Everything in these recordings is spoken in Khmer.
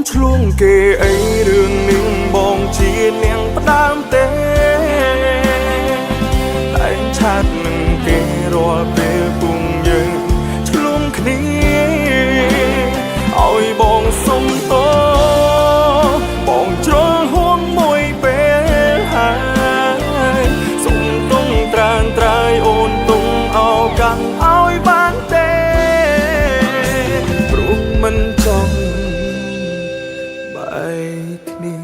ឆ្លងគេអីរឿងនឹងបងជានាងផ្ដើមទេតែឆាតនឹងគេរាល់ពេលពុំយើងឆ្លងគ្នាឲ្យបងសុំតបងជ្រុលហួងមួយពេលហើយសុំទុំត្រានត្រើយអូនទុំអោកាំងឲ្យបានទេព្រោះមិនចង់បែកគ្នា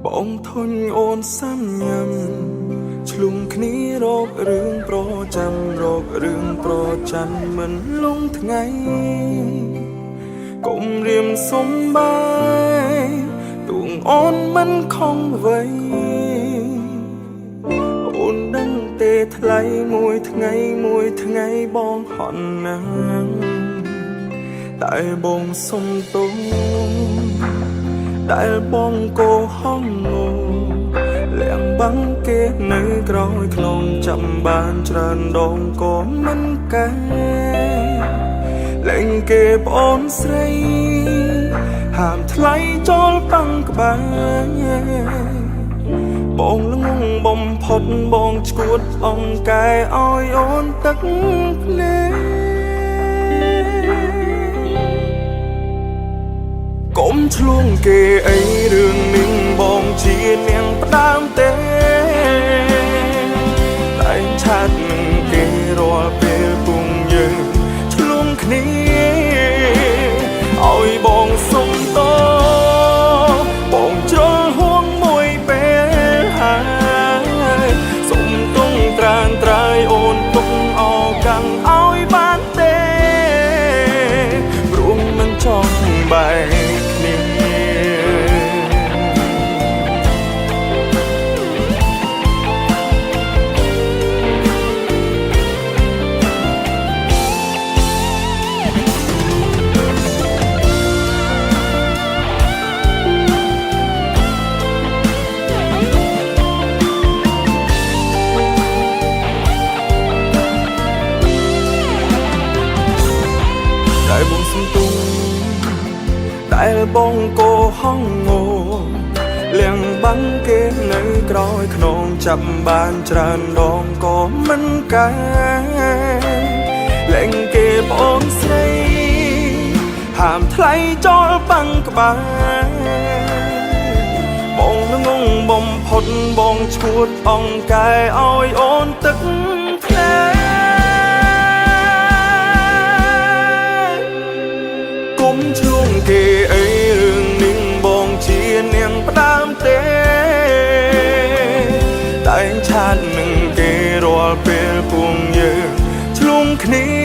បងធុញអូនសាំញ៉ាំឆ្លុំគ្នារករឿងប្រចាំរករឿងប្រចាំមិនលងថ្ងៃកុំរៀមសំបាយទួងអូនមិនខំអ្វីអូនដឹងទេថ្លៃមួយថ្ងៃបងហន់ណាស់តែបងសុំទោសដែលបងកោហងងលៀងបាំងគេនៅក្រោយខ្នងចាំបានច្រើនដងក៏មិនកែលែងគេប្អូនស្រីហាមថ្លៃចោលបាំងក្បែរបងល្ងងបំផុតបងឈួតអង្កែឲ្យអូនទឹកភ្នែកកុំឆ្លងគេអីរឿងនឹងបងជានាងផ្ដើមទេតែឆាតនឹងគេរាល់ពេលពុំយើងឆ្លងគ្នាឲ្យបងសុំតបងជ្រុលហួងមួយពេលហើយសុំទុំត្រានត្រើយអូនទុំអោកាំងឲ្យបានទេព្រោះមិនចង់បែកតែបងសុំទុំដែលបងកោហងងលៀងបាំងគេនៅក្រោយខ្នងចាប់បានច្រើនដងក៏មិនកែលែងគេប្អូនស្រីហាមថ្លៃចោលបាំងក្បែរបងល្ងងបំផុតបងឈួតអង្កែឲ្យអូនទឹកភ្នែកកុំឆ្លងគេអីរឿងនឹងបងជានាងផ្ដើមទេតែឆាតនឹងគេរាល់ពេលពុំយើងឆ្លងគ្នា